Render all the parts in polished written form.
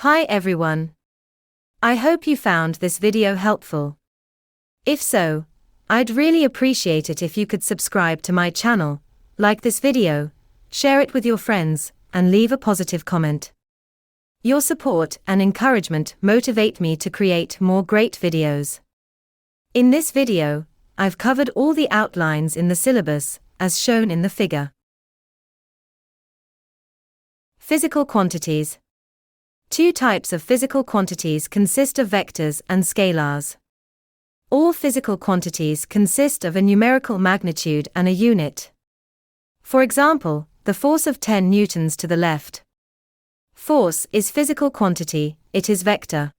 Hi everyone. I hope you found this video helpful. If so, I'd really appreciate it if you could subscribe to my channel, like this video, share it with your friends, and leave a positive comment. Your support and encouragement motivate me to create more great videos. In this video, I've covered all the outlines in the syllabus, as shown in the figure. Physical quantities. Two types of physical quantities consist of vectors and scalars. All physical quantities consist of a numerical magnitude and a unit. For example, the force of 10 newtons to the left. Force is physical quantity, it is vector.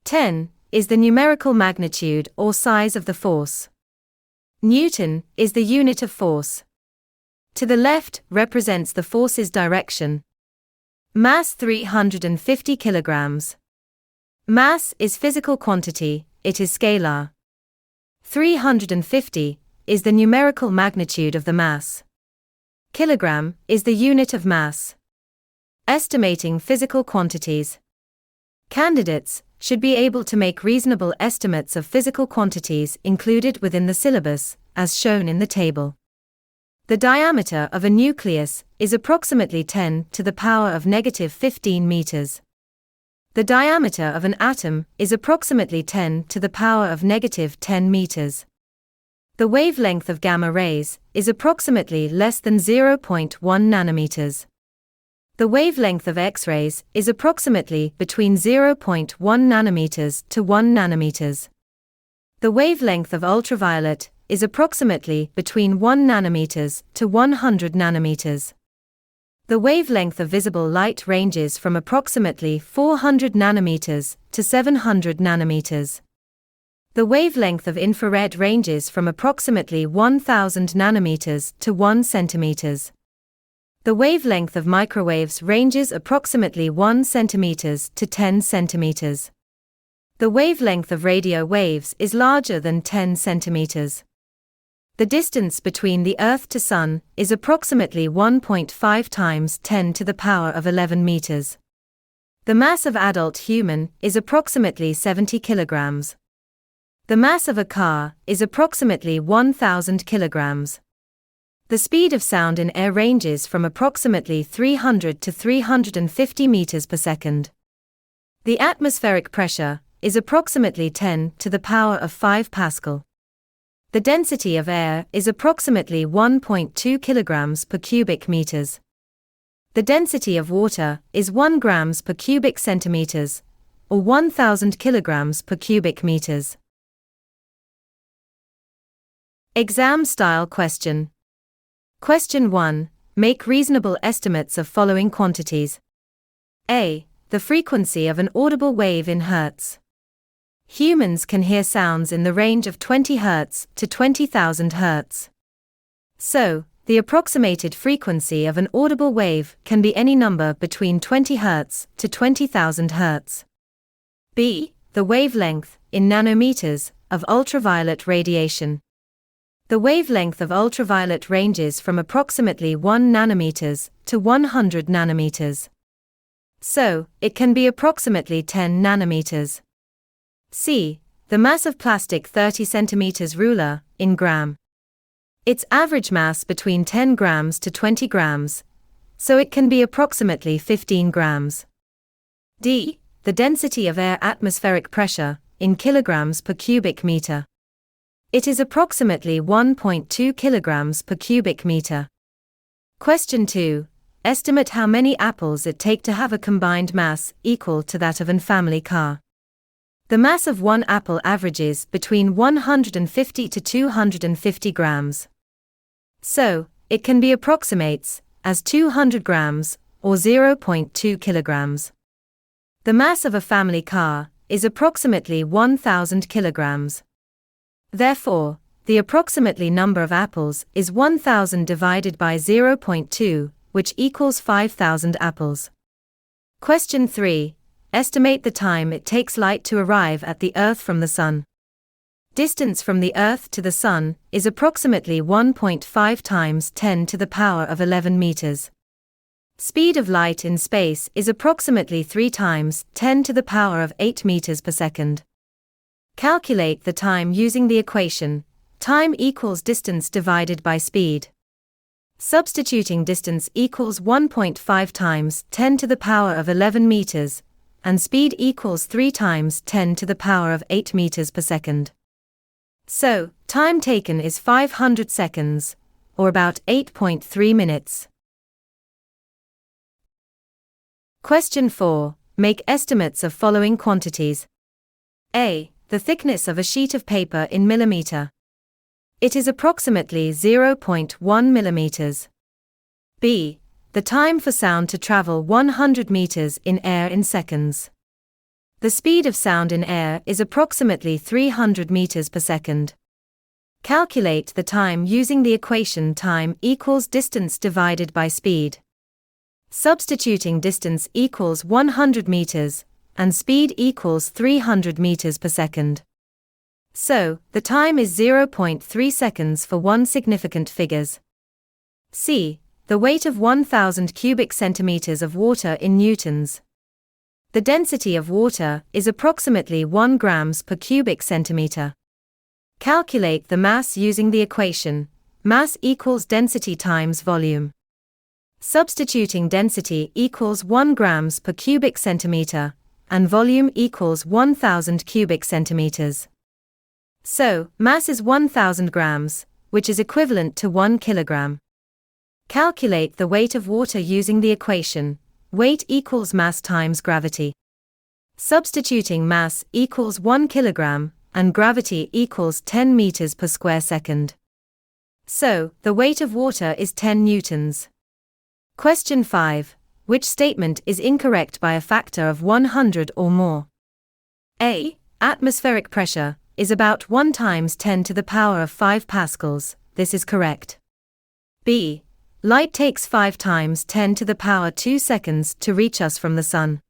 10 is the numerical magnitude or size of the force. Newton is the unit of force. To the left represents the force's direction. Mass 350 kilograms. Mass is physical quantity, it is scalar. 350 is the numerical magnitude of the mass. Kilogram is the unit of mass. Estimating physical quantities. Candidates should be able to make reasonable estimates of physical quantities included within the syllabus, as shown in the table. The diameter of a nucleus is approximately 10 to the power of -15 meters. The diameter of an atom is approximately 10 to the power of -10 meters. The wavelength of gamma rays is approximately less than 0.1 nanometers. The wavelength of X-rays is approximately between 0.1 nanometers to 1 nanometers. The wavelength of ultraviolet is approximately between 1 nanometers to 100 nanometers. The wavelength of visible light ranges from approximately 400 nanometers to 700 nanometers. The wavelength of infrared ranges from approximately 1000 nanometers to 1 centimeters. The wavelength of microwaves ranges approximately 1 centimeters to 10 centimeters. The wavelength of radio waves is larger than 10 centimeters. The distance between the Earth to Sun is approximately 1.5 times 10 to the power of 11 meters. The mass of adult human is approximately 70 kilograms. The mass of a car is approximately 1,000 kilograms. The speed of sound in air ranges from approximately 300 to 350 meters per second. The atmospheric pressure is approximately 10 to the power of 5 Pascal. The density of air is approximately 1.2 kilograms per cubic meters. The density of water is 1 grams per cubic centimeters, or 1,000 kilograms per cubic meters. Exam-style question. Question 1. Make reasonable estimates of following quantities. A. The frequency of an audible wave in hertz. Humans can hear sounds in the range of 20 Hz to 20,000 Hz. So, the approximated frequency of an audible wave can be any number between 20 Hz to 20,000 Hz. B. The wavelength, in nanometers, of ultraviolet radiation. The wavelength of ultraviolet ranges from approximately 1 nanometers to 100 nanometers. So, it can be approximately 10 nanometers. C. The mass of plastic 30 cm ruler, in gram. Its average mass between 10 grams to 20 grams, so it can be approximately 15 grams. D. The density of air atmospheric pressure, in kilograms per cubic meter. It is approximately 1.2 kilograms per cubic meter. Question 2. Estimate how many apples it take to have a combined mass equal to that of an family car. The mass of one apple averages between 150 to 250 grams. So, it can be approximates as 200 grams, or 0.2 kilograms. The mass of a family car is approximately 1,000 kilograms. Therefore, the approximately number of apples is 1,000 divided by 0.2, which equals 5,000 apples. Question 3. Estimate the time it takes light to arrive at the Earth from the Sun. Distance from the Earth to the Sun is approximately 1.5 times 10 to the power of 11 meters. Speed of light in space is approximately 3 times 10 to the power of 8 meters per second. Calculate the time using the equation, time equals distance divided by speed. Substituting distance equals 1.5 times 10 to the power of 11 meters, and speed equals 3 times 10 to the power of 8 meters per second. So, time taken is 500 seconds, or about 8.3 minutes. Question 4. Make estimates of following quantities. A. The thickness of a sheet of paper in millimeter. It is approximately 0.1 millimeters. B. The time for sound to travel 100 meters in air in seconds. The speed of sound in air is approximately 300 meters per second. Calculate the time using the equation time equals distance divided by speed. Substituting distance equals 100 meters, and speed equals 300 meters per second. So, the time is 0.3 seconds for one significant figures. C. The weight of 1,000 cubic centimeters of water in newtons. The density of water is approximately 1 grams per cubic centimeter. Calculate the mass using the equation, mass equals density times volume. Substituting density equals 1 grams per cubic centimeter, and volume equals 1,000 cubic centimeters. So, mass is 1,000 grams, which is equivalent to 1 kilogram. Calculate the weight of water using the equation, weight equals mass times gravity. Substituting mass equals 1 kilogram, and gravity equals 10 meters per square second. So, the weight of water is 10 newtons. Question 5. Which statement is incorrect by a factor of 100 or more? A. Atmospheric pressure is about 1 times 10 to the power of 5 pascals. This is correct. B. Light takes 5 times 10 to the power 2 seconds to reach us from the sun.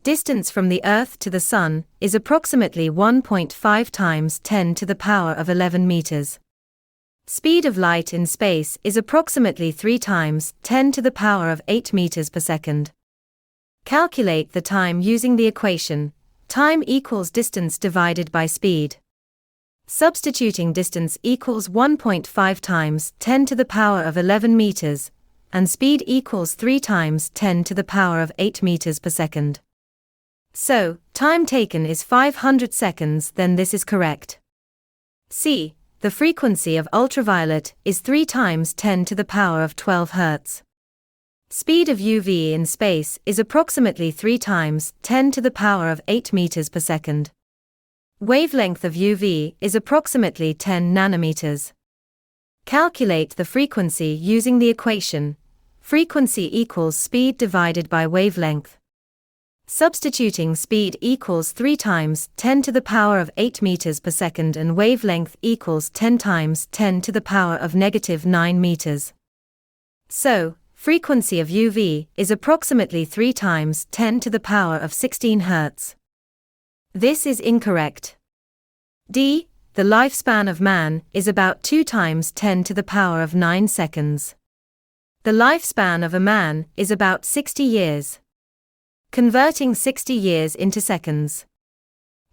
Distance from the Earth to the sun is approximately 1.5 times 10 to the power of 11 meters. Speed of light in space is approximately 3 times 10 to the power of 8 meters per second. Calculate the time using the equation, time equals distance divided by speed. Substituting distance equals 1.5 times 10 to the power of 11 meters, and speed equals 3 times 10 to the power of 8 meters per second. So, time taken is 500 seconds, then this is correct. C. The frequency of ultraviolet is 3 times 10 to the power of 12 Hz. Speed of UV in space is approximately 3 times 10 to the power of 8 meters per second. Wavelength of UV is approximately 10 nanometers. Calculate the frequency using the equation, frequency equals speed divided by wavelength. Substituting speed equals 3 times 10 to the power of 8 meters per second and wavelength equals 10 times 10 to the power of -9 meters. So, frequency of UV is approximately 3 times 10 to the power of 16 Hz. This is incorrect. D. The lifespan of man is about 2 times 10 to the power of 9 seconds. The lifespan of a man is about 60 years. Converting 60 years into seconds.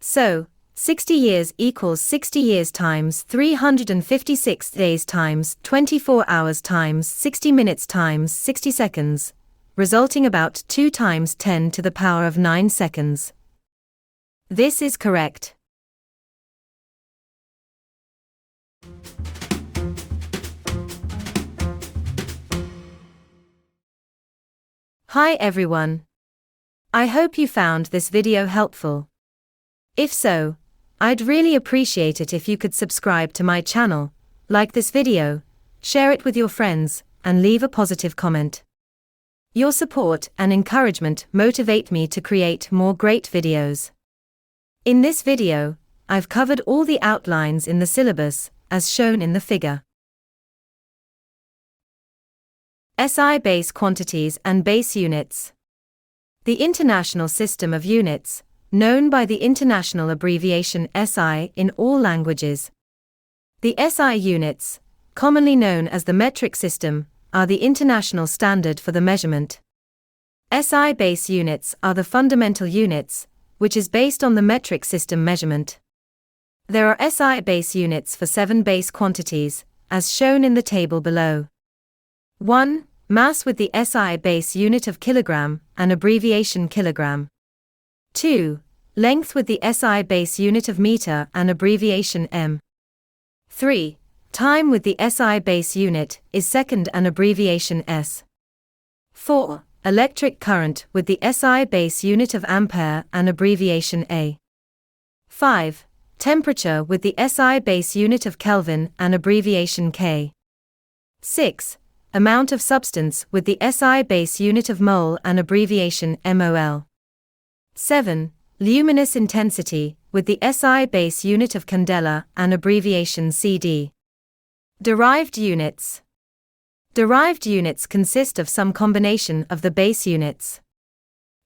So, 60 years equals 60 years times 356 days times 24 hours times 60 minutes times 60 seconds, resulting about 2 times 10 to the power of 9 seconds. This is correct. Hi everyone. I hope you found this video helpful. If so, I'd really appreciate it if you could subscribe to my channel, like this video, share it with your friends, and leave a positive comment. Your support and encouragement motivate me to create more great videos. In this video, I've covered all the outlines in the syllabus, as shown in the figure. SI base quantities and base units. The International System of Units, known by the international abbreviation SI in all languages. The SI units, commonly known as the metric system, are the international standard for the measurement. SI base units are the fundamental units, which is based on the metric system measurement. There are SI base units for 7 base quantities, as shown in the table below. 1. Mass with the SI base unit of kilogram, an abbreviation kilogram. 2. Length with the SI base unit of meter, an abbreviation m. 3. Time with the SI base unit is second, an abbreviation s. 4. Electric current with the SI base unit of ampere, an abbreviation A. 5. Temperature with the SI base unit of Kelvin, an abbreviation K. 6. Amount of substance with the SI base unit of mole, an abbreviation MOL. 7. Luminous intensity with the SI base unit of candela, an abbreviation CD. Derived units. Derived units consist of some combination of the base units.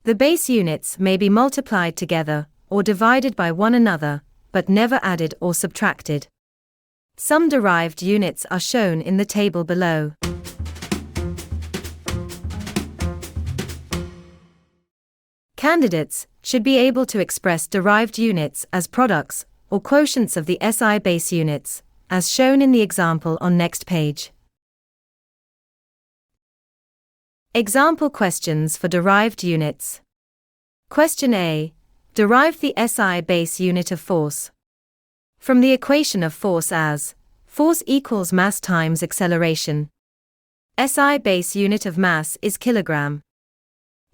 The base units may be multiplied together or divided by one another, but never added or subtracted. Some derived units are shown in the table below. Candidates should be able to express derived units as products or quotients of the SI base units, as shown in the example on next page. Example questions for derived units. Question A. Derive the SI base unit of force. From the equation of force as force equals mass times acceleration. SI base unit of mass is kilogram.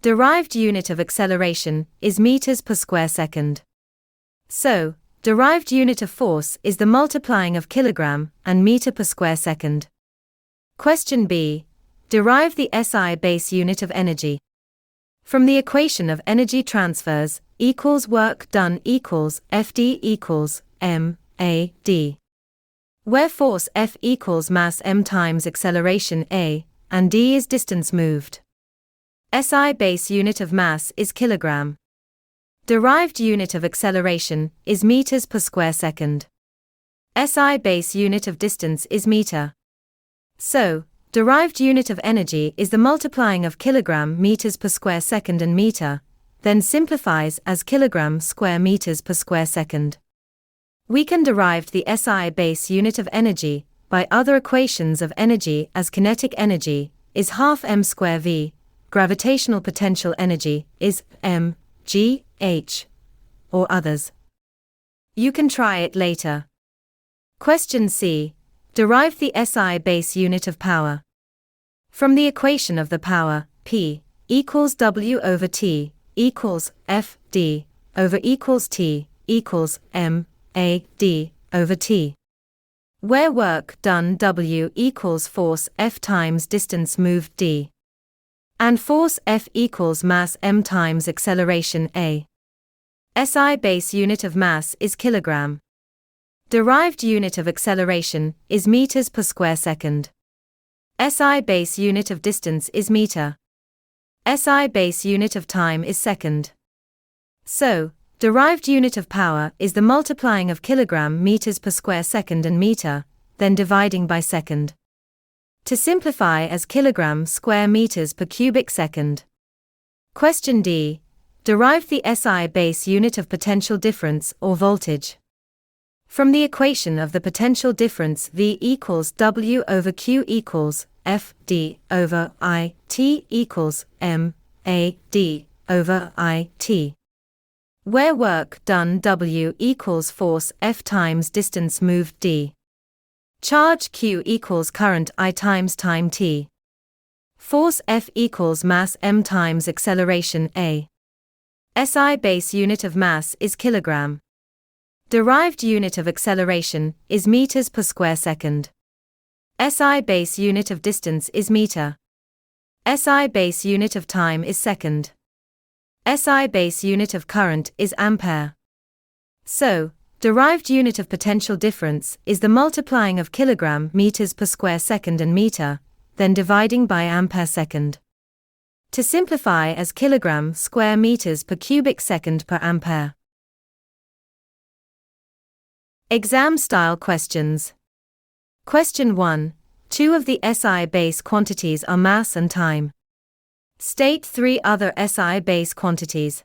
Derived unit of acceleration is meters per square second. So, derived unit of force is the multiplying of kilogram and meter per square second. Question B. Derive the SI base unit of energy. From the equation of energy transfers equals work done equals FD equals MAD. Where force F equals mass m times acceleration A, and D is distance moved. SI base unit of mass is kilogram. Derived unit of acceleration is meters per square second. SI base unit of distance is meter. So, derived unit of energy is the multiplying of kilogram meters per square second and meter, then simplifies as kilogram square meters per square second. We can derive the SI base unit of energy by other equations of energy as kinetic energy is half m square v, gravitational potential energy is m, g, h, or others. You can try it later. Question C. Derive the SI base unit of power. From the equation of the power, P equals W over T equals F D over equals T equals M A D over T. Where work done W equals force F times distance moved D. And force F equals mass m times acceleration A. SI base unit of mass is kilogram. Derived unit of acceleration is meters per square second. SI base unit of distance is meter. SI base unit of time is second. So, derived unit of power is the multiplying of kilogram meters per square second and meter, then dividing by second. To simplify as kilogram square meters per cubic second. Question D. Derive the SI base unit of potential difference or voltage. From the equation of the potential difference V equals W over Q equals F D over I T equals M A D over I T. Where work done W equals force F times distance moved D. Charge Q equals current I times time T. Force F equals mass m times acceleration A. SI base unit of mass is kilogram. Derived unit of acceleration is meters per square second. SI base unit of distance is meter. SI base unit of time is second. SI base unit of current is ampere. So, derived unit of potential difference is the multiplying of kilogram meters per square second and meter, then dividing by ampere second. To simplify as kilogram square meters per cubic second per ampere. Exam style questions. Question 1. Two of the SI base quantities are mass and time. State three other SI base quantities.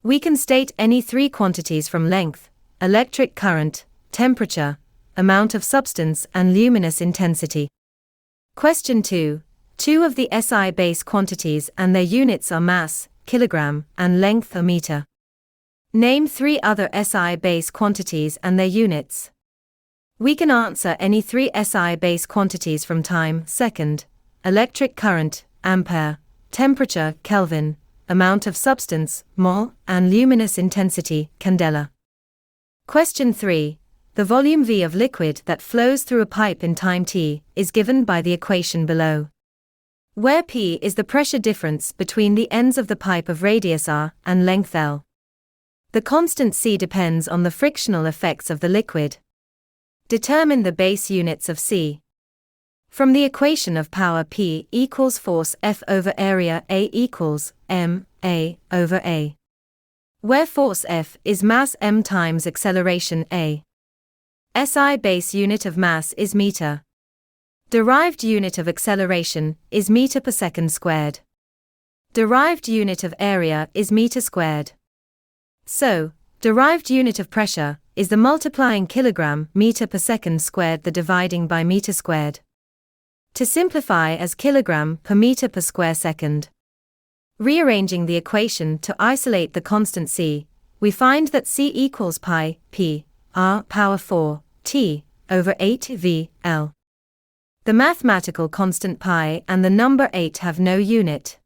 We can state any three quantities from length, electric current, temperature, amount of substance and luminous intensity. Question 2. Two of the SI base quantities and their units are mass, kilogram, and length or meter. Name three other SI base quantities and their units. We can answer any three SI base quantities from time, second, electric current, ampere, temperature, Kelvin, amount of substance, mol, and luminous intensity, candela. Question 3. The volume V of liquid that flows through a pipe in time t is given by the equation below, where P is the pressure difference between the ends of the pipe of radius r and length L. The constant C depends on the frictional effects of the liquid. Determine the base units of C. From the equation of power P equals force F over area A equals m A over A, where force F is mass m times acceleration A. SI base unit of mass is meter. Derived unit of acceleration is meter per second squared. Derived unit of area is meter squared. So, derived unit of pressure is the multiplying kilogram meter per second squared the dividing by meter squared. To simplify as kilogram per meter per square second. Rearranging the equation to isolate the constant C, we find that C equals pi, p, r power 4, t, over 8 v, l. The mathematical constant pi and the number 8 have no unit.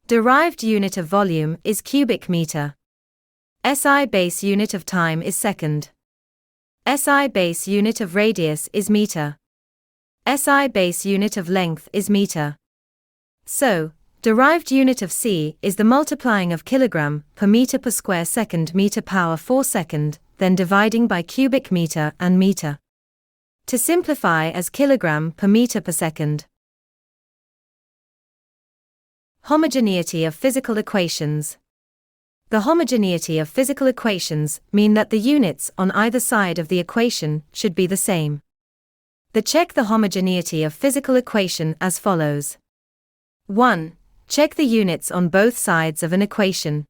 Derived unit of volume is cubic meter. SI base unit of time is second. SI base unit of radius is meter. SI base unit of length is meter. So, derived unit of C is the multiplying of kilogram per meter per square second meter power 4 second, then dividing by cubic meter and meter. To simplify as kilogram per meter per second. Homogeneity of physical equations. The homogeneity of physical equations mean that the units on either side of the equation should be the same. Check the homogeneity of physical equation as follows. 1. Check the units on both sides of an equation.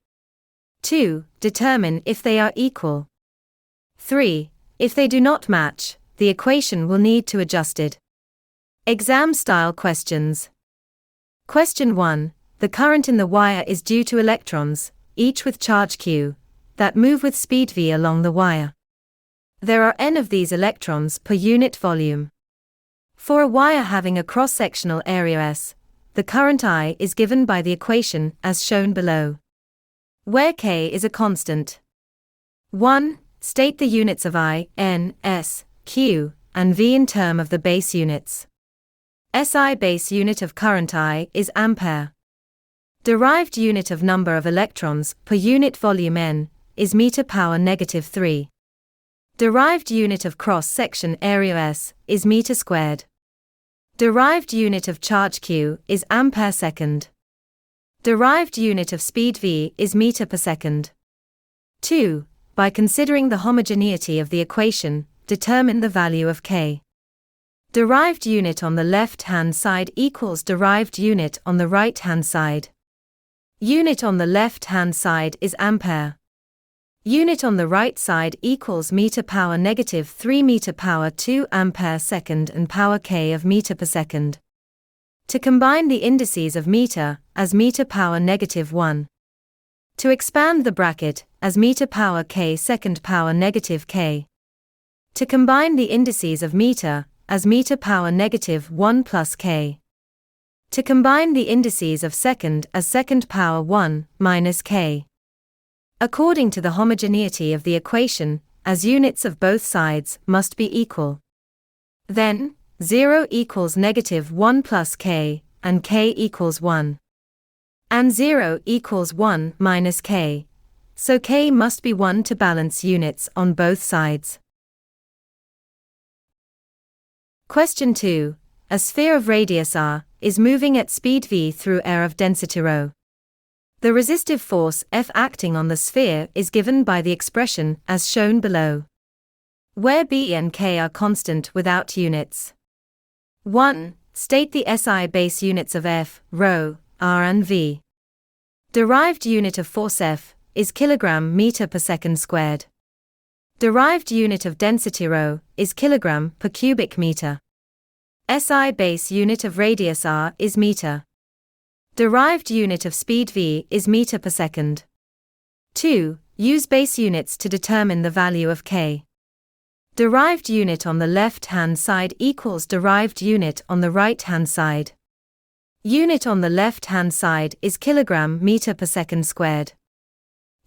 2. Determine if they are equal. 3. If they do not match, the equation will need to adjusted. Exam-style questions. Question 1. The current in the wire is due to electrons, each with charge q, that move with speed v along the wire. There are n of these electrons per unit volume. For a wire having a cross-sectional area S, the current I is given by the equation as shown below, where k is a constant. 1. State the units of I, n, s, q, and v in term of the base units. SI base unit of current I is ampere. Derived unit of number of electrons per unit volume n is meter power negative 3. Derived unit of cross-section area S is meter squared. Derived unit of charge q is ampere second. Derived unit of speed v is meter per second. 2. By considering the homogeneity of the equation, determine the value of k. Derived unit on the left-hand side equals derived unit on the right-hand side. Unit on the left-hand side is ampere. Unit on the right side equals meter power negative 3 meter power 2 ampere second and power k of meter per second. To combine the indices of meter as meter power negative 1. To expand the bracket as meter power k second power negative k. To combine the indices of meter as meter power negative 1 plus k. To combine the indices of second as second power 1 minus k. According to the homogeneity of the equation, as units of both sides must be equal. Then, 0 equals negative 1 plus k, and k equals 1. And 0 equals 1 minus k. So k must be 1 to balance units on both sides. Question 2. A sphere of radius r is moving at speed v through air of density ρ. The resistive force F acting on the sphere is given by the expression as shown below, where b and k are constant without units. 1. State the SI base units of F, ρ, R and V. Derived unit of force F is kilogram meter per second squared. Derived unit of density ρ is kilogram per cubic meter. SI base unit of radius r is meter. Derived unit of speed v is meter per second. 2. Use base units to determine the value of k. Derived unit on the left-hand side equals derived unit on the right-hand side. Unit on the left-hand side is kilogram meter per second squared.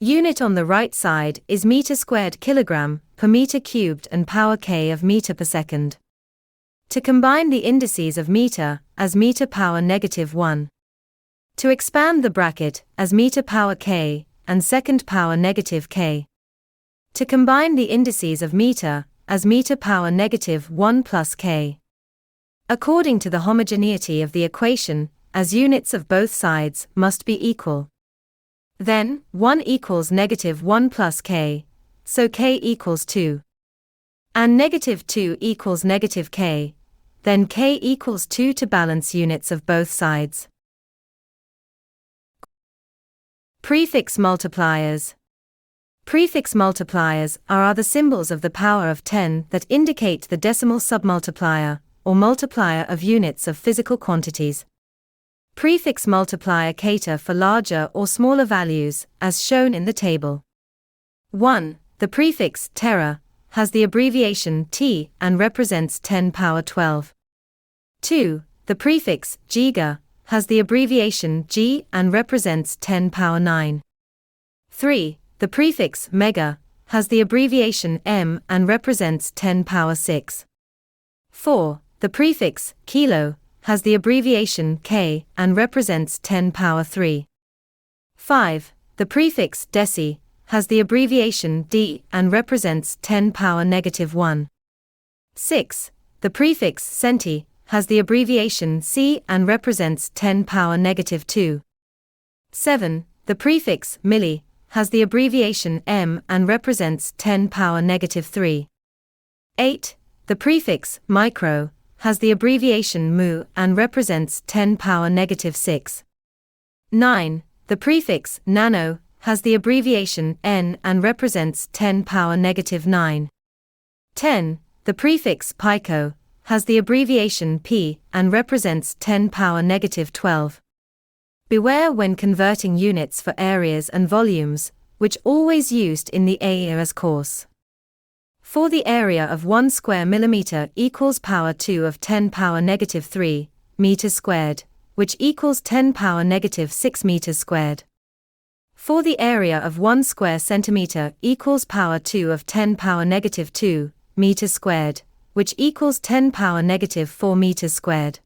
Unit on the right side is meter squared kilogram per meter cubed and power k of meter per second. To combine the indices of meter as meter power -1. To expand the bracket as meter power k and second power -k. To combine the indices of meter as meter power -1 plus k. According to the homogeneity of the equation, as units of both sides must be equal. Then, 1 equals -1 plus k, so k equals 2. And -2 equals -k, then k equals 2 to balance units of both sides. Prefix multipliers. Prefix multipliers are other symbols of the power of 10 that indicate the decimal submultiplier, or multiplier of units of physical quantities. Prefix multiplier cater for larger or smaller values, as shown in the table. 1. The prefix tera has the abbreviation t and represents 10 power 12. 2. The prefix giga has the abbreviation g and represents 10 power 9. 3. The prefix mega has the abbreviation m and represents 10 power 6. 4. The prefix kilo has the abbreviation k and represents 10 power 3. 5. The prefix deci has the abbreviation d and represents 10 power -1. 6. The prefix centi has the abbreviation c and represents 10 power -2. 7. The prefix milli has the abbreviation m and represents 10 power -3. 8. The prefix micro has the abbreviation mu and represents 10 power -6. 9. The prefix nano has the abbreviation n and represents 10 power -9. 10. The prefix pico has the abbreviation p and represents 10 power -12. Beware when converting units for areas and volumes, which always used in the AERS course. For the area of 1 square millimeter equals power 2 of 10 power -3 meters squared, which equals 10 power -6 meters squared. For the area of 1 square centimeter equals power 2 of 10 power -2 meters squared, which equals 10 power -4 meters squared.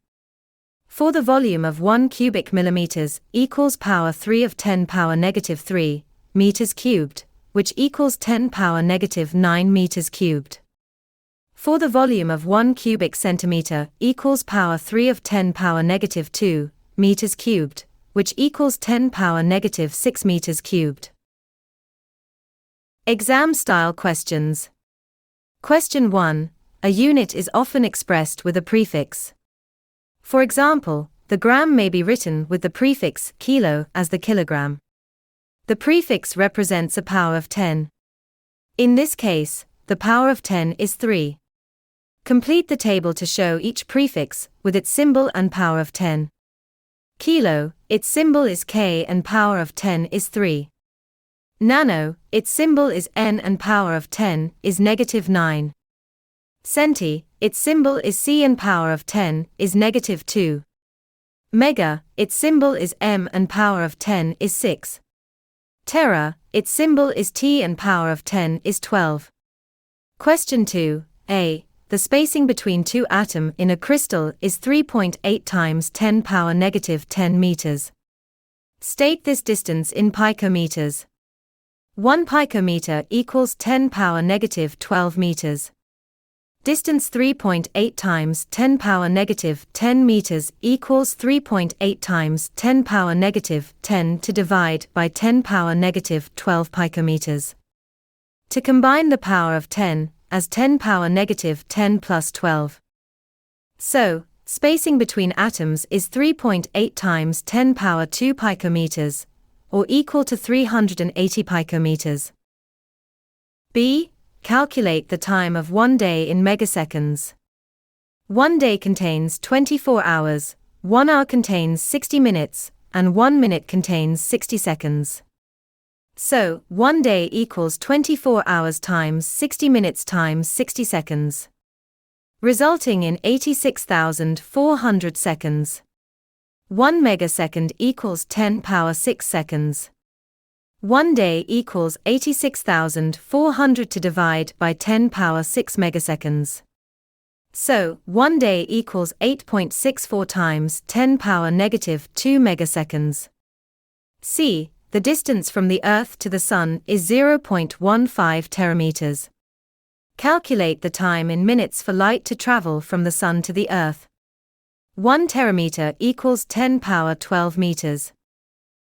For the volume of 1 cubic millimeters equals power 3 of 10 power -3 meters cubed, which equals 10 power -9 meters cubed. For the volume of 1 cubic centimeter equals power 3 of 10 power -2 meters cubed, which equals 10 power -6 meters cubed. Exam-style questions. Question 1. A unit is often expressed with a prefix. For example, the gram may be written with the prefix kilo as the kilogram. The prefix represents a power of 10. In this case, the power of 10 is 3. Complete the table to show each prefix with its symbol and power of 10. Kilo, its symbol is K and power of 10 is 3. Nano, its symbol is N and power of 10 is -9. Centi, its symbol is C and power of 10 is -2. Mega, its symbol is M and power of 10 is 6. Tera, its symbol is T and power of 10 is 12. Question 2. A. The spacing between two atoms in a crystal is 3.8 times 10 power -10 meters. State this distance in picometers. 1 picometer equals 10 power -12 meters. Distance 3.8 times 10 power -10 meters equals 3.8 times 10 power -10 to divide by 10 power -12 picometers. To combine the power of 10 as 10 power -10 plus 12. So, Spacing between atoms is 3.8 times 10 power 2 picometers, or equal to 380 picometers. B. Calculate the time of 1 day in megaseconds. 1 day contains 24 hours, 1 hour contains 60 minutes, and 1 minute contains 60 seconds. So, 1 day equals 24 hours times 60 minutes times 60 seconds, resulting in 86,400 seconds. 1 megasecond equals 10 power 6 seconds. 1 day equals 86,400 to divide by 10 power 6 megaseconds. So, 1 day equals 8.64 times 10 power negative 2 megaseconds. C. The distance from the Earth to the Sun is 0.15 terameters. Calculate the time in minutes for light to travel from the Sun to the Earth. 1 terameter equals 10 power 12 meters.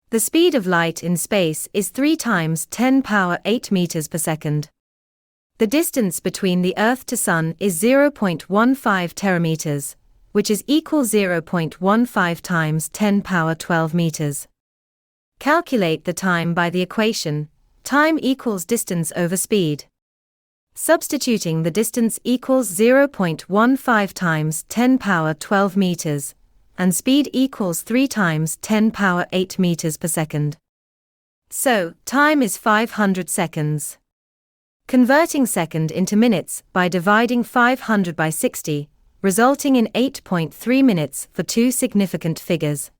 The speed of light in space is 3 times 10 power 8 meters per second. The distance between the Earth to Sun is 0.15 terameters, which is equal 0.15 times 10 power 12 meters. Calculate the time by the equation, time equals distance over speed. Substituting the distance equals 0.15 times 10 power 12 meters, and speed equals 3 times 10 power 8 meters per second. So, time is 500 seconds. Converting second into minutes by dividing 500 by 60, resulting in 8.3 minutes for two significant figures.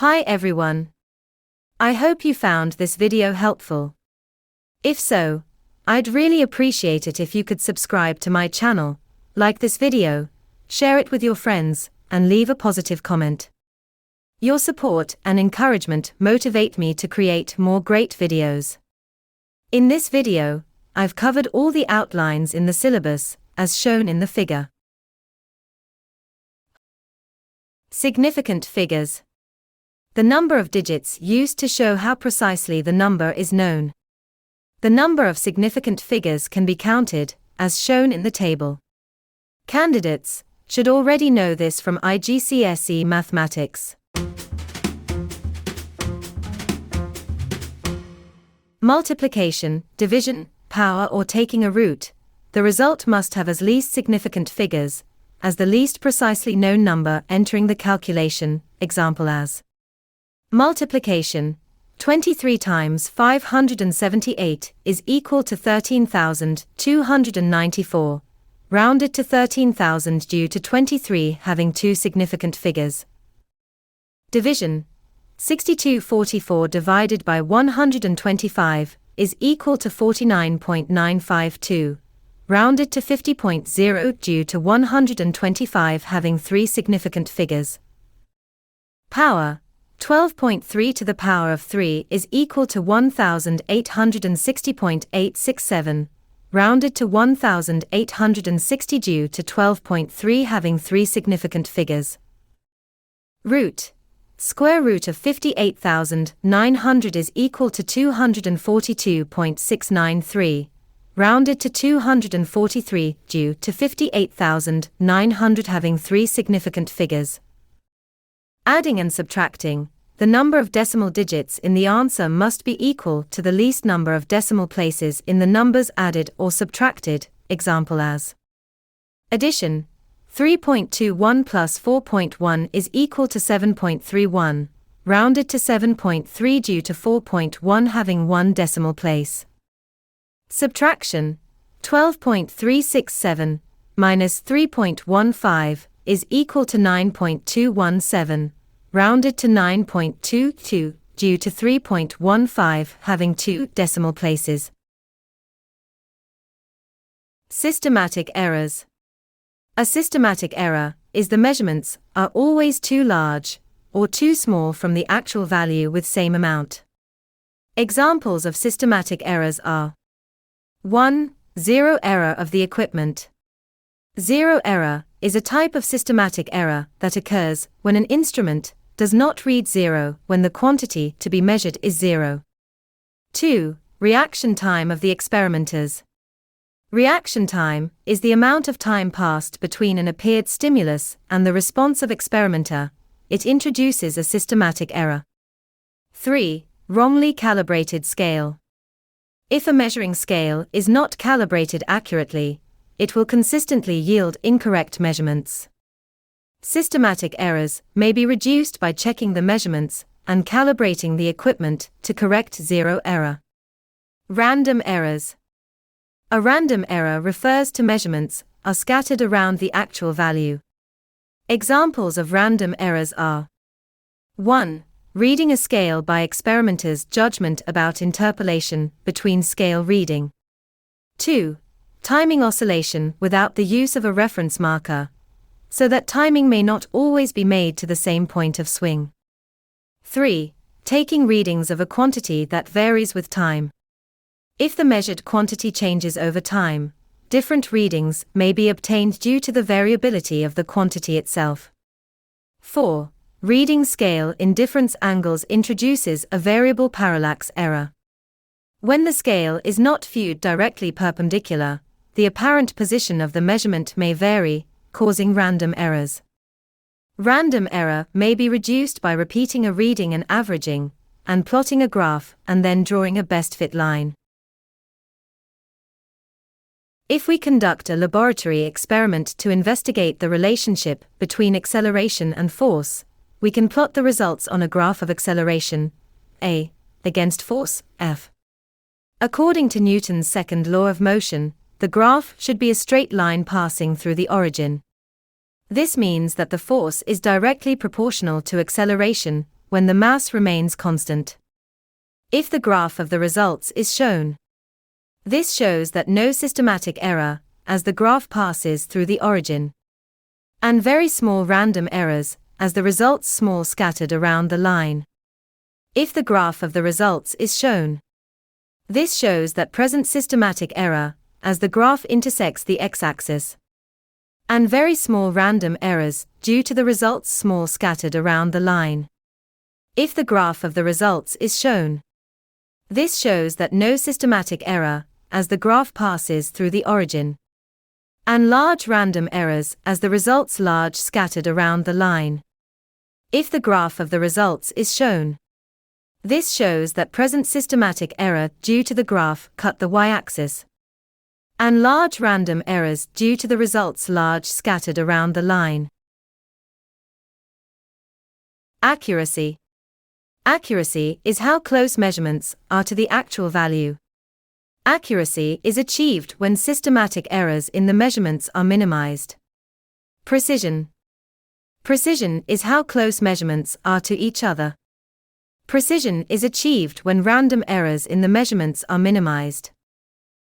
Hi everyone. I hope you found this video helpful. If so, I'd really appreciate it if you could subscribe to my channel, like this video, share it with your friends, and leave a positive comment. Your support and encouragement motivate me to create more great videos. In this video, I've covered all the outlines in the syllabus, as shown in the figure. Significant figures. The number of digits used to show how precisely the number is known. The number of significant figures can be counted, as shown in the table. Candidates should already know this from IGCSE mathematics. Multiplication, division, power or taking a root, the result must have as least significant figures, as the least precisely known number entering the calculation, example as multiplication, 23 times 578 is equal to 13,294, rounded to 13,000 due to 23 having two significant figures. Division, 6244 divided by 125 is equal to 49.952, rounded to 50.0 due to 125 having three significant figures. Power, 12.3 to the power of 3 is equal to 1,860.867, rounded to 1,860 due to 12.3 having three significant figures. Root, square root of 58,900 is equal to 242.693, rounded to 243 due to 58,900 having three significant figures. Adding and subtracting, the number of decimal digits in the answer must be equal to the least number of decimal places in the numbers added or subtracted, example as addition, 3.21 plus 4.1 is equal to 7.31, rounded to 7.3 due to 4.1 having one decimal place. Subtraction, 12.367 minus 3.15 is equal to 9.217, rounded to 9.22 due to 3.15 having two decimal places. Systematic errors. A systematic error is the measurements are always too large or too small from the actual value with same amount. Examples of systematic errors are 1. Zero error of the equipment. Zero error is a type of systematic error that occurs when an instrument does not read zero when the quantity to be measured is zero. 2. Reaction time of the experimenters. Reaction time is the amount of time passed between an appeared stimulus and the response of experimenter. It introduces a systematic error. 3. Wrongly calibrated scale. If a measuring scale is not calibrated accurately, it will consistently yield incorrect measurements. Systematic errors may be reduced by checking the measurements and calibrating the equipment to correct zero error. Random errors. A random error refers to measurements are scattered around the actual value. Examples of random errors are: 1. Reading a scale by experimenter's judgment about interpolation between scale reading. 2. Timing oscillation without the use of a reference marker, so that timing may not always be made to the same point of swing. 3. Taking readings of a quantity that varies with time. If the measured quantity changes over time, different readings may be obtained due to the variability of the quantity itself. 4. Reading scale in difference angles introduces a variable parallax error. When the scale is not viewed directly perpendicular, the apparent position of the measurement may vary, causing random errors. Random error may be reduced by repeating a reading and averaging, and plotting a graph and then drawing a best fit line. If we conduct a laboratory experiment to investigate the relationship between acceleration and force, we can plot the results on a graph of acceleration, A, against force, F. According to Newton's second law of motion, the graph should be a straight line passing through the origin. This means that the force is directly proportional to acceleration when the mass remains constant. If the graph of the results is shown, this shows that no systematic error, as the graph passes through the origin, and very small random errors, as the results small scattered around the line. If the graph of the results is shown, this shows that present systematic error, as the graph intersects the x-axis, and very small random errors, due to the results small scattered around the line. If the graph of the results is shown, this shows that no systematic error, as the graph passes through the origin, and large random errors, as the results large scattered around the line. If the graph of the results is shown, this shows that present systematic error due to the graph cut the y-axis, and large random errors due to the results large scattered around the line. Accuracy. Accuracy is how close measurements are to the actual value. Accuracy is achieved when systematic errors in the measurements are minimized. Precision. Precision is how close measurements are to each other. Precision is achieved when random errors in the measurements are minimized.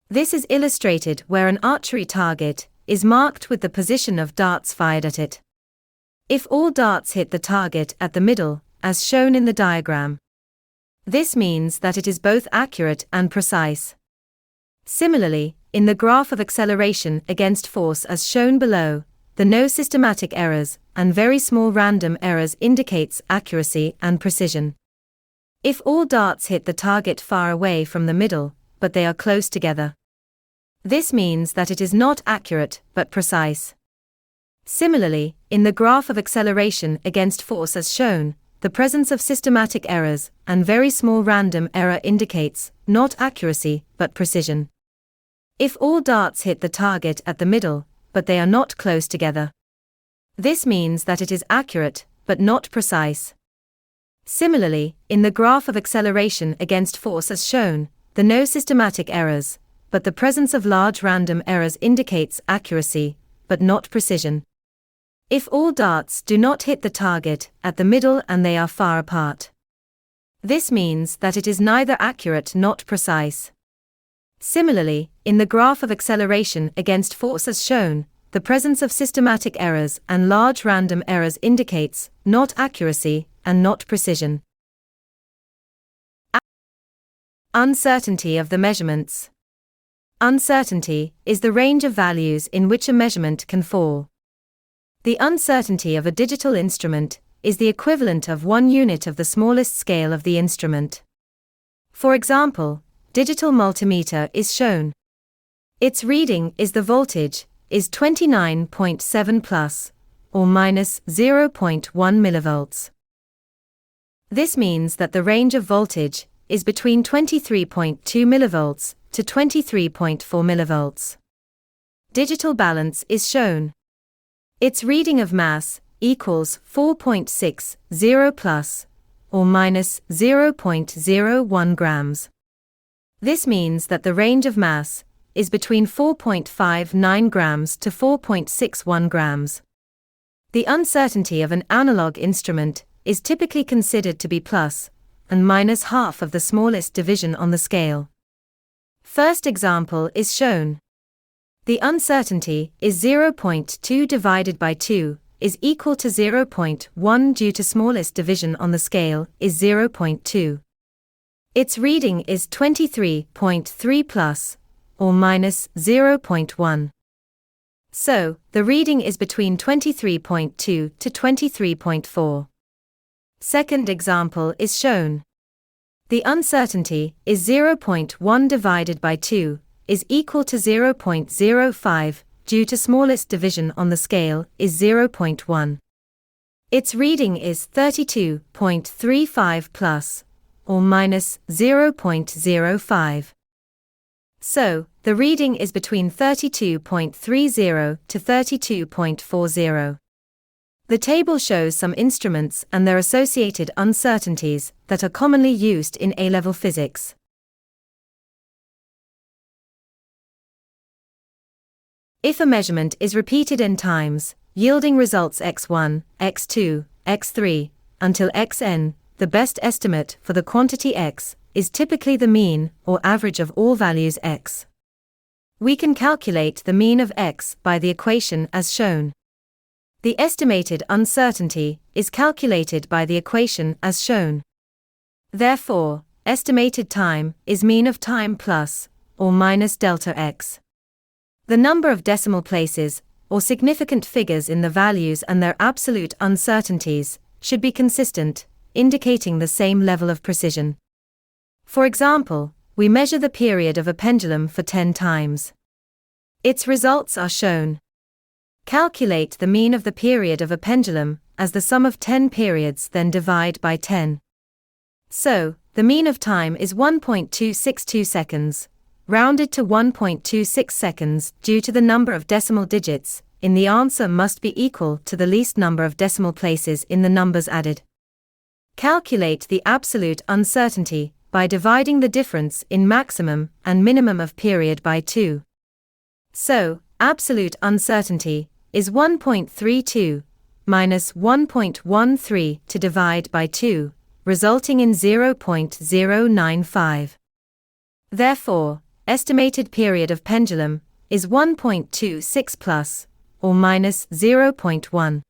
This is illustrated where an archery target is marked with the position of darts fired at it. If all darts hit the target at the middle, as shown in the diagram, this means that it is both accurate and precise. Similarly, in the graph of acceleration against force as shown below, the no systematic errors and very small random errors indicates accuracy and precision. If all darts hit the target far away from the middle, but they are close together, this means that it is not accurate but precise. Similarly, in the graph of acceleration against force as shown, the presence of systematic errors and very small random error indicates not accuracy but precision. If all darts hit the target at the middle, but they are not close together, this means that it is accurate but not precise. Similarly, in the graph of acceleration against force as shown, the no systematic errors, but the presence of large random errors indicates accuracy but not precision. If all darts do not hit the target at the middle and they are far apart, this means that it is neither accurate nor precise. Similarly, in the graph of acceleration against force as shown, the presence of systematic errors and large random errors indicates not accuracy and not precision. Uncertainty of the measurements. Uncertainty is the range of values in which a measurement can fall. The uncertainty of a digital instrument is the equivalent of 1 unit of the smallest scale of the instrument. For example, digital multimeter is shown. Its reading is the voltage is 29.7 plus or minus 0.1 millivolts. This means that the range of voltage is between 23.2 millivolts to 23.4 millivolts. Digital balance is shown. Its reading of mass equals 4.60 plus or minus 0.01 grams. This means that the range of mass is between 4.59 grams to 4.61 grams. The uncertainty of an analog instrument is typically considered to be plus and minus half of the smallest division on the scale. First example is shown. The uncertainty is 0.2 divided by 2 is equal to 0.1 due to smallest division on the scale is 0.2. Its reading is 23.3 plus or minus 0.1. So, the reading is between 23.2 to 23.4. Second example is shown. The uncertainty is 0.1 divided by 2 is equal to 0.05 due to smallest division on the scale is 0.1. Its reading is 32.35 plus or minus 0.05. So, the reading is between 32.30 to 32.40. The table shows some instruments and their associated uncertainties that are commonly used in A-level physics. If a measurement is repeated n times, yielding results x1, x2, x3, until xn, the best estimate for the quantity x is typically the mean or average of all values x. We can calculate the mean of x by the equation as shown. The estimated uncertainty is calculated by the equation as shown. Therefore, estimated time is mean of time plus or minus delta x. The number of decimal places or significant figures in the values and their absolute uncertainties should be consistent, indicating the same level of precision. For example, we measure the period of a pendulum for 10 times. Its results are shown. Calculate the mean of the period of a pendulum as the sum of 10 periods, then divide by 10. So, the mean of time is 1.262 seconds, rounded to 1.26 seconds due to the number of decimal digits in the answer must be equal to the least number of decimal places in the numbers added. Calculate the absolute uncertainty by dividing the difference in maximum and minimum of period by 2. So, absolute uncertainty is 1.32 minus 1.13 to divide by 2, resulting in 0.095. Therefore, estimated period of pendulum is 1.26 plus or minus 0.1.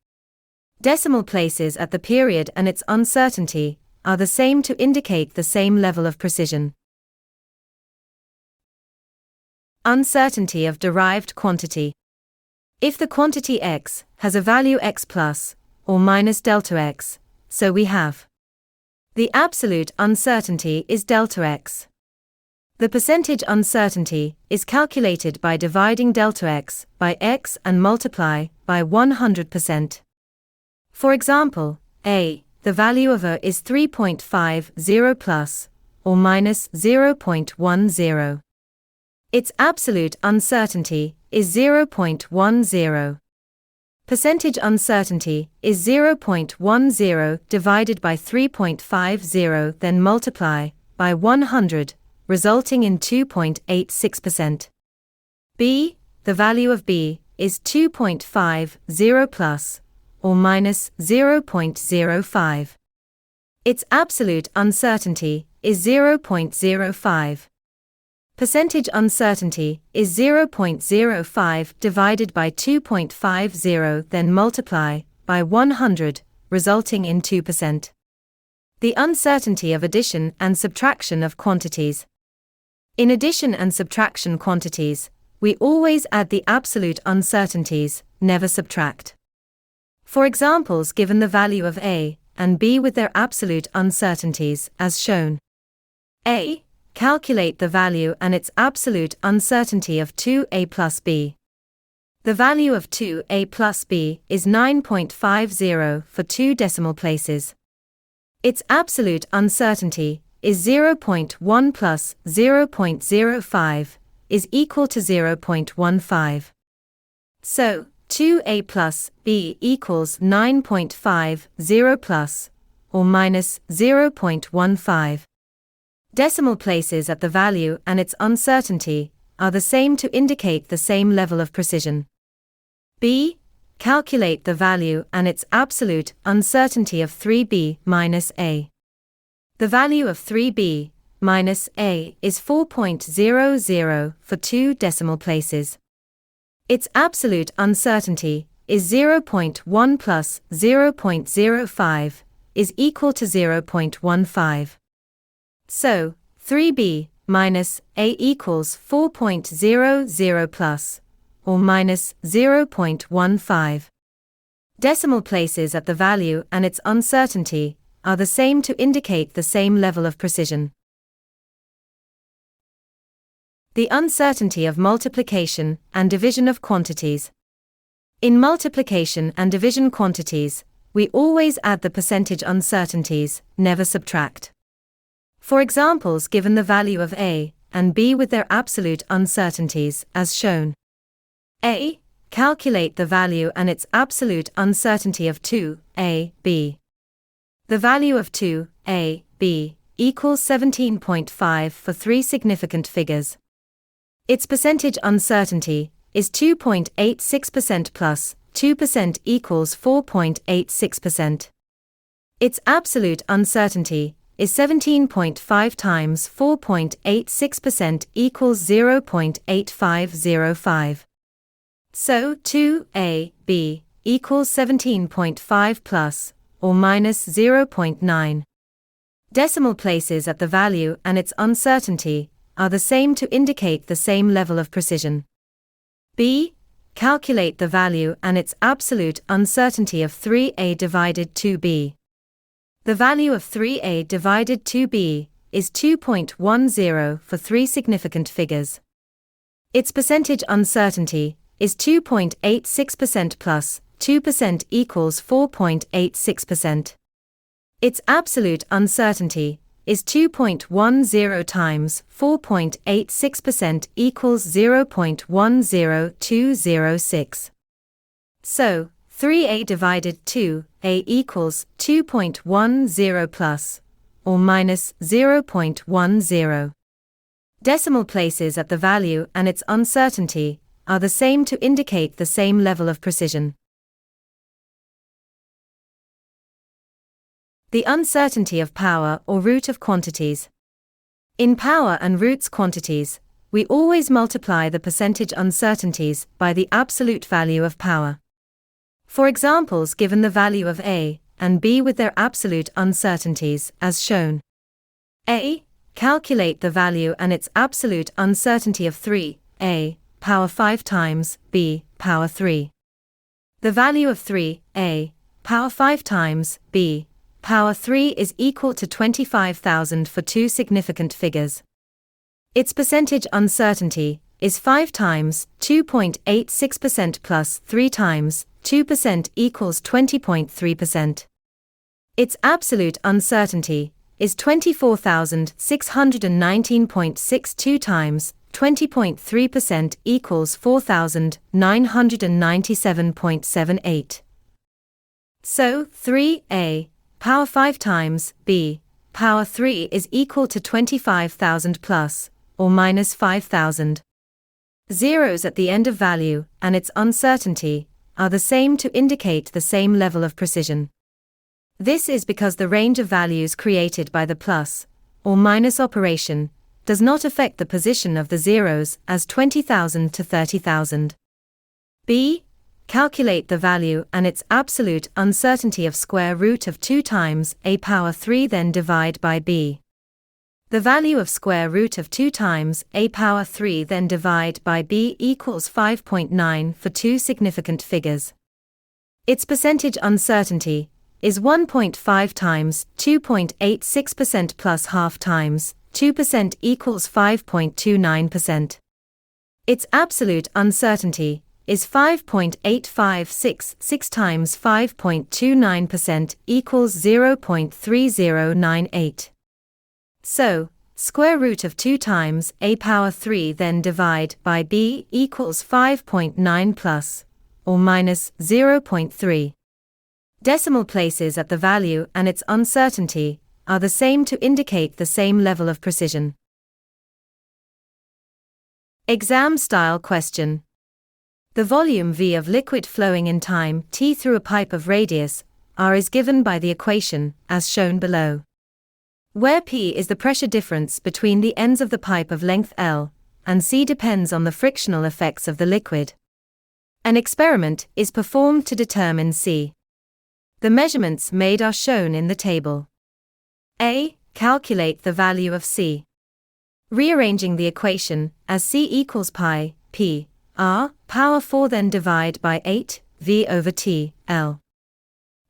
Decimal places at the period and its uncertainty are the same to indicate the same level of precision. Uncertainty of derived quantity. If the quantity x has a value x plus or minus delta x, so we have the absolute uncertainty is delta x. The percentage uncertainty is calculated by dividing delta x by x and multiply by 100%. For example, a, the value of a is 3.50 plus or minus 0.10. Its absolute uncertainty is 0.10. Percentage uncertainty is 0.10 divided by 3.50 then multiply by 100, resulting in 2.86%. b, the value of b is 2.50 plus or minus 0.05. Its absolute uncertainty is 0.05. Percentage uncertainty is 0.05 divided by 2.50 then multiply by 100, resulting in 2%. The uncertainty of addition and subtraction of quantities. In addition and subtraction quantities, we always add the absolute uncertainties, never subtract. For examples, given the value of a and b with their absolute uncertainties as shown. A. Calculate the value and its absolute uncertainty of 2a plus b. The value of 2a plus b is 9.50 for 2 decimal places. Its absolute uncertainty is 0.1 plus 0.05 is equal to 0.15. So, 2a plus b equals 9.50 plus or minus 0.15. Decimal places at the value and its uncertainty are the same to indicate the same level of precision. B. Calculate the value and its absolute uncertainty of 3b minus a. The value of 3b minus a is 4.00 for 2 decimal places. Its absolute uncertainty is 0.1 plus 0.05 is equal to 0.15. So, 3b minus a equals 4.00 plus or minus 0.15. Decimal places at the value and its uncertainty are the same to indicate the same level of precision. The uncertainty of multiplication and division of quantities. In multiplication and division quantities, we always add the percentage uncertainties, never subtract. For examples given the value of a and b with their absolute uncertainties, as shown. A. Calculate the value and its absolute uncertainty of 2a, b. The value of 2a, b equals 17.5 for 3 significant figures. Its percentage uncertainty is 2.86% plus 2% equals 4.86%. Its absolute uncertainty is 17.5 times 4.86% equals 0.8505. So, 2a, b equals 17.5 plus or minus 0.9. Decimal places at the value and its uncertainty are the same to indicate the same level of precision. B. Calculate the value and its absolute uncertainty of 3a divided 2b. The value of 3a divided 2b is 2.10 for 3 significant figures. Its percentage uncertainty is 2.86% plus 2% equals 4.86%. Its absolute uncertainty is 2.10 times 4.86% equals 0.10206. So, 3a divided 2a equals 2.10 plus or minus 0.10. Decimal places at the value and its uncertainty are the same to indicate the same level of precision. The uncertainty of power or root of quantities. In power and roots quantities, we always multiply the percentage uncertainties by the absolute value of power. For examples given the value of a and b with their absolute uncertainties, as shown. A. Calculate the value and its absolute uncertainty of 3a power 5 times b power 3. The value of 3a power 5 times b power 3 is equal to 25,000 for 2 significant figures. Its percentage uncertainty is 5 times 2.86% plus 3 times 2% equals 20.3%. Its absolute uncertainty is 24,619.62 times 20.3% equals 4,997.78. So, 3a power 5 times b power 3 is equal to 25,000 plus or minus 5,000. Zeros at the end of value and its uncertainty are the same to indicate the same level of precision. This is because the range of values created by the plus or minus operation does not affect the position of the zeros as 20,000 to 30,000. B. Calculate the value and its absolute uncertainty of square root of 2 times a power 3 then divide by b. The value of square root of 2 times a power 3 then divide by b equals 5.9 for 2 significant figures. Its percentage uncertainty is 1.5 times 2.86% plus half times 2% equals 5.29%. Its absolute uncertainty is 5.8566 times 5.29% equals 0.3098. So, square root of 2 times a power 3 then divide by b equals 5.9 plus or minus 0.3. Decimal places at the value and its uncertainty are the same to indicate the same level of precision. Exam-style question. The volume V of liquid flowing in time t through a pipe of radius r is given by the equation, as shown below, where P is the pressure difference between the ends of the pipe of length L, and C depends on the frictional effects of the liquid. An experiment is performed to determine C. The measurements made are shown in the table. A. Calculate the value of C. Rearranging the equation, as C equals pi, P, R, power 4 then divide by 8, V over T, L.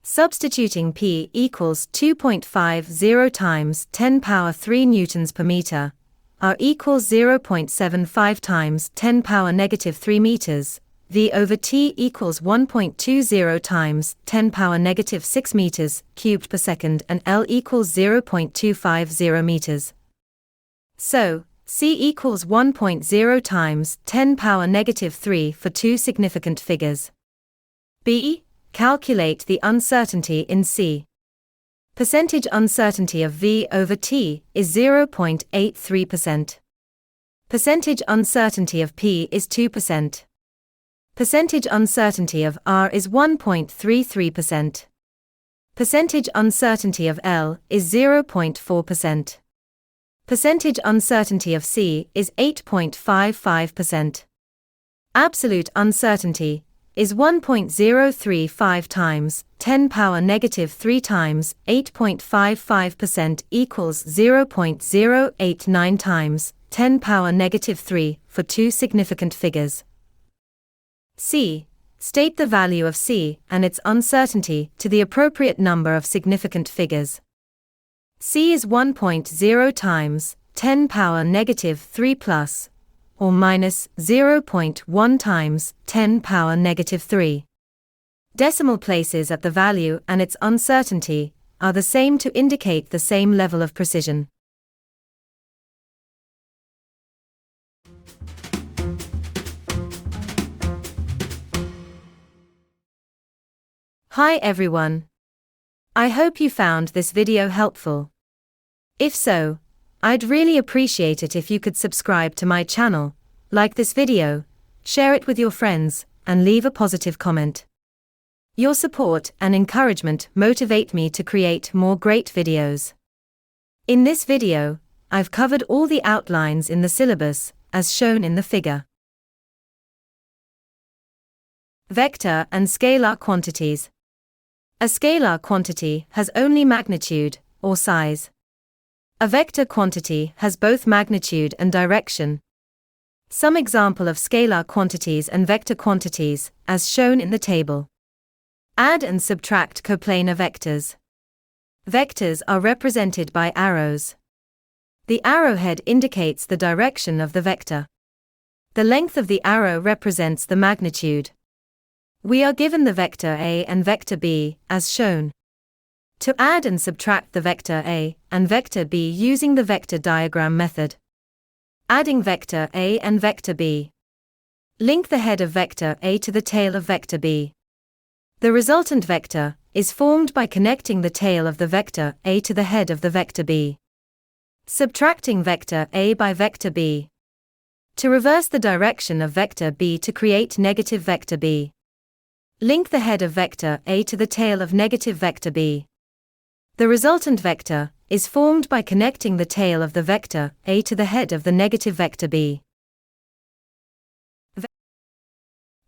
Substituting P equals 2.50 times 10 power 3 newtons per meter, R equals 0.75 times 10 power negative 3 meters, V over T equals 1.20 times 10 power negative 6 meters cubed per second and L equals 0.250 meters. So, C equals 1.0 times 10 power negative 3 for two significant figures. B. Calculate the uncertainty in C. Percentage uncertainty of V over T is 0.83%. Percentage uncertainty of P is 2%. Percentage uncertainty of R is 1.33%. Percentage uncertainty of L is 0.4%. Percentage uncertainty of C is 8.55%. Absolute uncertainty is 1.035 times 10 power negative 3 times 8.55% equals 0.089 times 10 power negative 3 for two significant figures. C. State the value of C and its uncertainty to the appropriate number of significant figures. C is 1.0 times 10 power negative 3 plus or minus 0.1 times 10 power negative 3. Decimal places at the value and its uncertainty are the same to indicate the same level of precision. Hi everyone. I hope you found this video helpful. If so, I'd really appreciate it if you could subscribe to my channel, like this video, share it with your friends, and leave a positive comment. Your support and encouragement motivate me to create more great videos. In this video, I've covered all the outlines in the syllabus, as shown in the figure. Vector and scalar quantities. A scalar quantity has only magnitude, or size. A vector quantity has both magnitude and direction. Some example of scalar quantities and vector quantities, as shown in the table. Add and subtract coplanar vectors. Vectors are represented by arrows. The arrowhead indicates the direction of the vector. The length of the arrow represents the magnitude. We are given the vector A and vector B, as shown. To add and subtract the vector A and vector B using the vector diagram method. Adding vector A and vector B. Link the head of vector A to the tail of vector B. The resultant vector is formed by connecting the tail of the vector A to the head of the vector B. Subtracting vector A by vector B. To reverse the direction of vector B to create negative vector B. Link the head of vector A to the tail of negative vector B. The resultant vector is formed by connecting the tail of the vector A to the head of the negative vector B.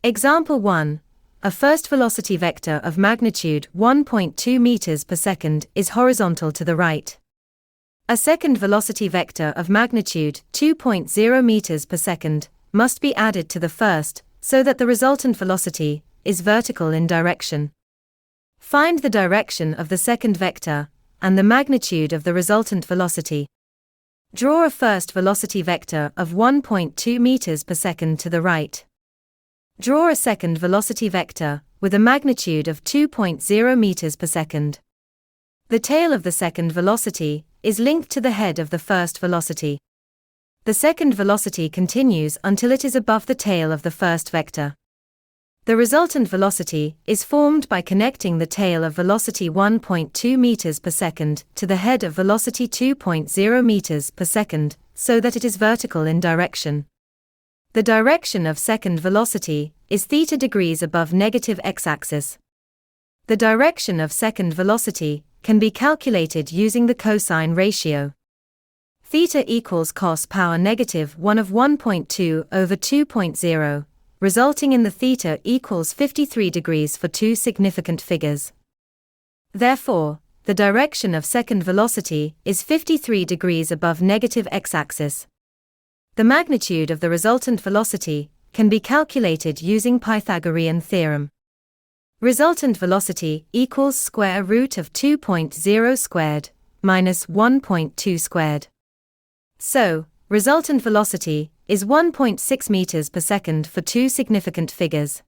Example 1. A first velocity vector of magnitude 1.2 meters per second is horizontal to the right. A second velocity vector of magnitude 2.0 meters per second must be added to the first so that the resultant velocity is vertical in direction. Find the direction of the second vector and the magnitude of the resultant velocity. Draw a first velocity vector of 1.2 meters per second to the right. Draw a second velocity vector with a magnitude of 2.0 meters per second. The tail of the second velocity is linked to the head of the first velocity. The second velocity continues until it is above the tail of the first vector. The resultant velocity is formed by connecting the tail of velocity 1.2 meters per second to the head of velocity 2.0 meters per second, so that it is vertical in direction. The direction of second velocity is theta degrees above negative x-axis. The direction of second velocity can be calculated using the cosine ratio. Theta equals cos power negative 1 of 1.2 over 2.0, resulting in the theta equals 53 degrees for two significant figures. Therefore, the direction of second velocity is 53 degrees above negative x-axis. The magnitude of the resultant velocity can be calculated using Pythagorean theorem. Resultant velocity equals square root of 2.0 squared minus 1.2 squared. So, resultant velocity is 1.6 meters per second for two significant figures.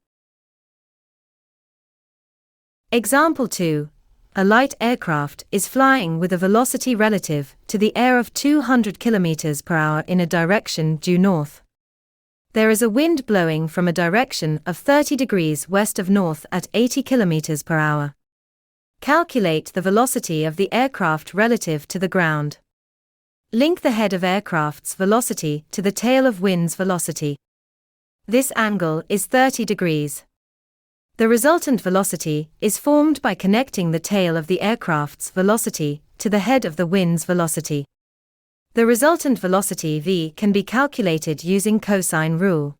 Example 2. A light aircraft is flying with a velocity relative to the air of 200 km per hour in a direction due north. There is a wind blowing from a direction of 30 degrees west of north at 80 km per hour. Calculate the velocity of the aircraft relative to the ground. Link the head of aircraft's velocity to the tail of wind's velocity. This angle is 30 degrees. The resultant velocity is formed by connecting the tail of the aircraft's velocity to the head of the wind's velocity. The resultant velocity v can be calculated using cosine rule.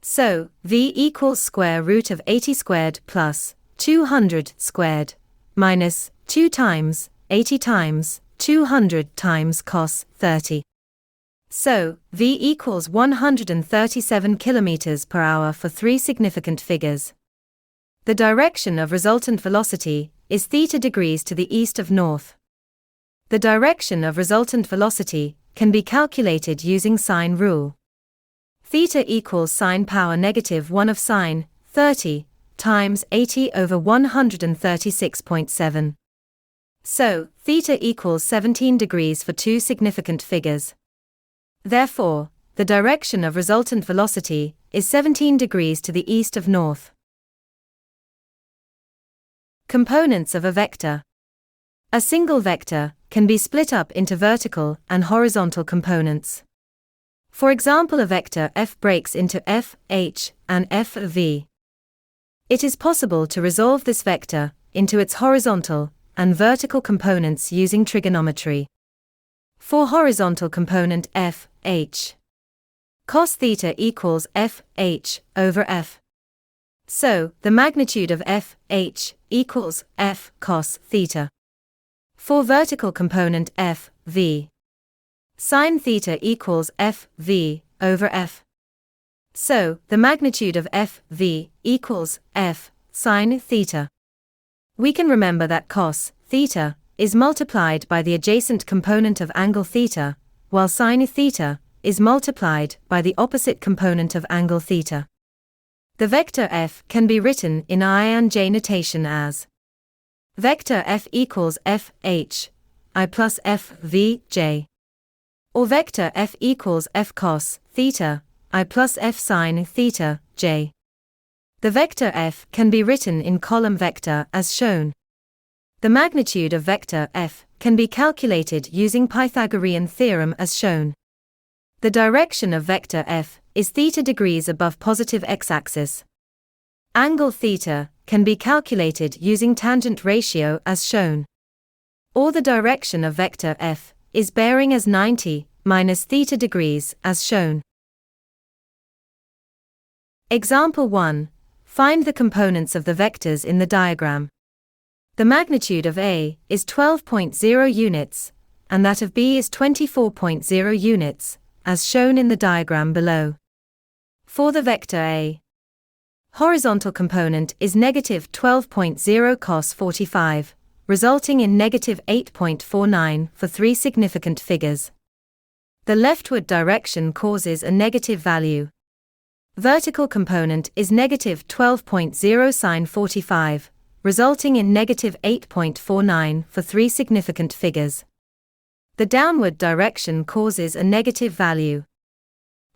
So, v equals square root of 80 squared plus 200 squared minus 2 times 80 times 200 times cos 30. So, v equals 137 km per hour for three significant figures. The direction of resultant velocity is theta degrees to the east of north. The direction of resultant velocity can be calculated using sine rule. Theta equals sine power negative 1 of sine 30 times 80 over 136.7. So, theta equals 17 degrees for two significant figures. Therefore, the direction of resultant velocity is 17 degrees to the east of north. Components of a vector. A single vector can be split up into vertical and horizontal components. For example, a vector f breaks into f, h, and f, v. It is possible to resolve this vector into its horizontal and vertical components using trigonometry. For horizontal component f, h, cos theta equals f, h, over f. So, the magnitude of f, h, equals f, cos theta. For vertical component f, v, sin theta equals f, v, over f. So, the magnitude of f, v, equals f, sin theta. We can remember that cos theta is multiplied by the adjacent component of angle theta, while sin theta is multiplied by the opposite component of angle theta. The vector f can be written in I and j notation as vector f equals f, h, I plus f, v, j. Or vector f equals f cos theta, I plus f sin theta, j. The vector f can be written in column vector as shown. The magnitude of vector f can be calculated using Pythagorean theorem as shown. The direction of vector f is theta degrees above positive x-axis. Angle theta can be calculated using tangent ratio as shown. Or the direction of vector f is bearing as 90 minus theta degrees as shown. Example 1. Find the components of the vectors in the diagram. The magnitude of A is 12.0 units, and that of B is 24.0 units, as shown in the diagram below. For the vector A, horizontal component is negative 12.0 cos 45, resulting in negative 8.49 for three significant figures. The leftward direction causes a negative value. Vertical component is negative 12.0 sin 45, resulting in negative 8.49 for 3 significant figures. The downward direction causes a negative value.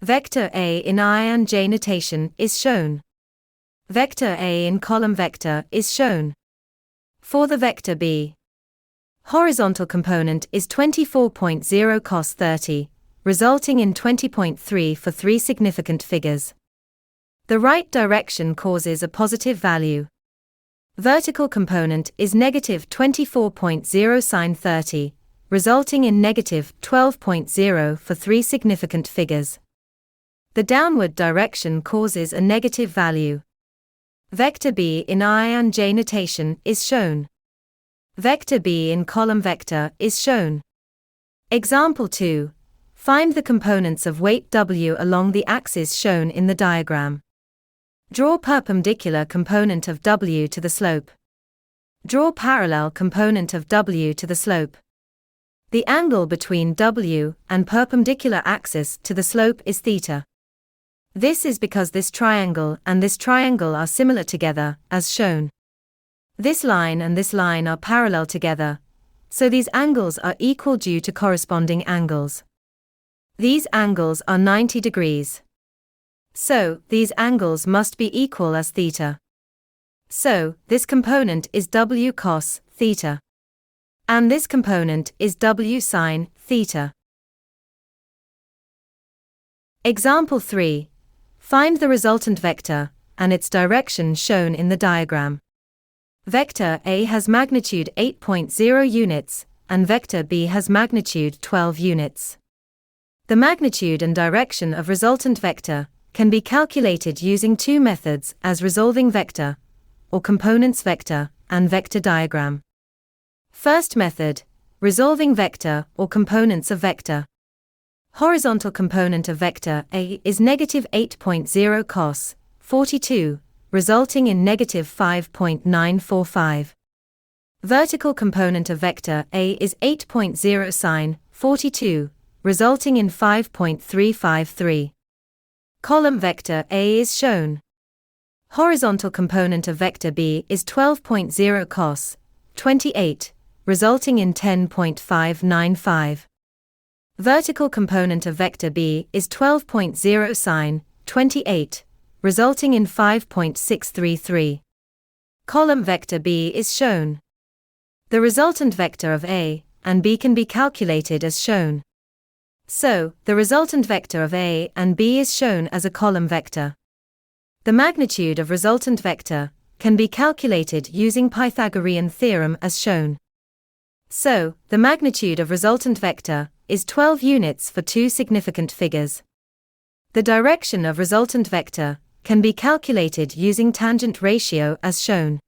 Vector A in I and J notation is shown. Vector A in column vector is shown. For the vector B, horizontal component is 24.0 cos 30, resulting in 20.3 for 3 significant figures. The right direction causes a positive value. Vertical component is negative 24.0 sin 30, resulting in negative 12.0 for 3 significant figures. The downward direction causes a negative value. Vector B in I and J notation is shown. Vector B in column vector is shown. Example 2. Find the components of weight W along the axis shown in the diagram. Draw perpendicular component of W to the slope. Draw parallel component of W to the slope. The angle between W and perpendicular axis to the slope is theta. This is because this triangle and this triangle are similar together, as shown. This line and this line are parallel together, so these angles are equal due to corresponding angles. These angles are 90 degrees. So, these angles must be equal as theta. So, this component is W cos theta. And this component is W sin theta. Example 3. Find the resultant vector and its direction shown in the diagram. Vector A has magnitude 8.0 units, and vector B has magnitude 12 units. The magnitude and direction of resultant vector can be calculated using 2 methods as resolving vector, or components vector, and vector diagram. First method, resolving vector or components of vector. Horizontal component of vector A is negative 8.0 cos 42, resulting in negative 5.945. Vertical component of vector A is 8.0 sin 42, resulting in 5.353. Column vector A is shown. Horizontal component of vector B is 12.0 cos 28, resulting in 10.595. Vertical component of vector B is 12.0 sin 28, resulting in 5.633. Column vector B is shown. The resultant vector of A and B can be calculated as shown. So, the resultant vector of A and B is shown as a column vector. The magnitude of resultant vector can be calculated using Pythagorean theorem as shown. So, the magnitude of resultant vector is 12 units for 2 significant figures. The direction of resultant vector can be calculated using tangent ratio as shown,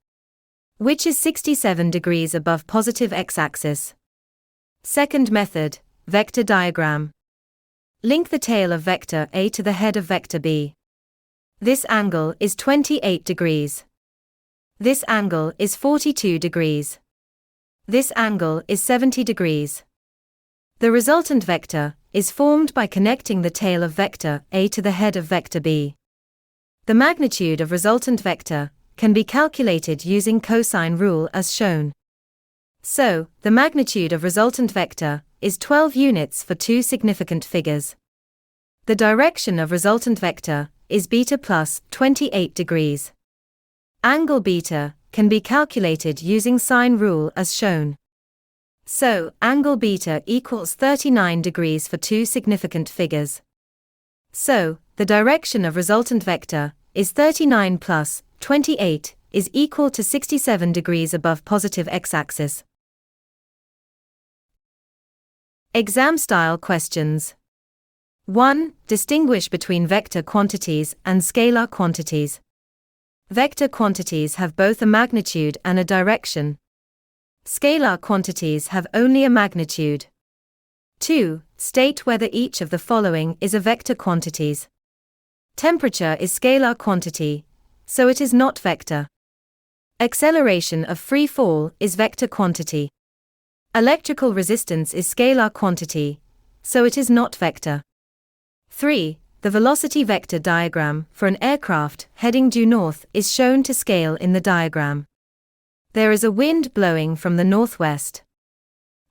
which is 67 degrees above positive x-axis. Second method, vector diagram. Link the tail of vector A to the head of vector B. This angle is 28 degrees. This angle is 42 degrees. This angle is 70 degrees. The resultant vector is formed by connecting the tail of vector A to the head of vector B. The magnitude of resultant vector can be calculated using cosine rule as shown. So, the magnitude of resultant vector is 12 units for 2 significant figures. The direction of resultant vector is beta plus 28 degrees. Angle beta can be calculated using sine rule as shown. So, angle beta equals 39 degrees for 2 significant figures. So, the direction of resultant vector is 39 plus 28 is equal to 67 degrees above positive x-axis. Exam-style questions. 1. Distinguish between vector quantities and scalar quantities. Vector quantities have both a magnitude and a direction. Scalar quantities have only a magnitude. 2. State whether each of the following is a vector quantities. Temperature is scalar quantity, so it is not vector. Acceleration of free fall is vector quantity. Electrical resistance is scalar quantity, so it is not vector. 3. The velocity vector diagram for an aircraft heading due north is shown to scale in the diagram. There is a wind blowing from the northwest.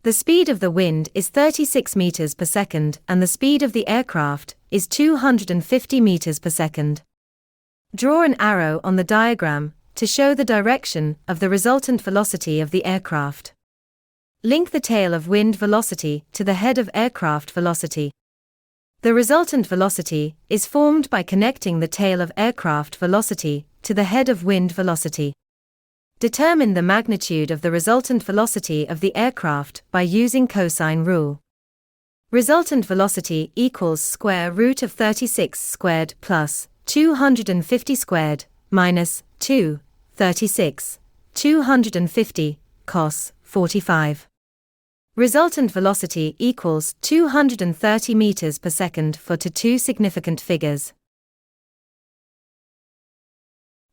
The speed of the wind is 36 meters per second and the speed of the aircraft is 250 meters per second. Draw an arrow on the diagram to show the direction of the resultant velocity of the aircraft. Link the tail of wind velocity to the head of aircraft velocity. The resultant velocity is formed by connecting the tail of aircraft velocity to the head of wind velocity. Determine the magnitude of the resultant velocity of the aircraft by using cosine rule. Resultant velocity equals square root of 36 squared plus 250 squared minus 2, 36, 250, cos 45. Resultant velocity equals 230 meters per second for two significant figures.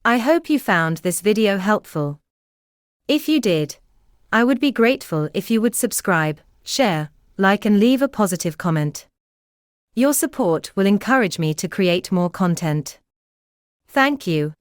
I hope you found this video helpful. If you did, I would be grateful if you would subscribe, share, like and leave a positive comment. Your support will encourage me to create more content. Thank you.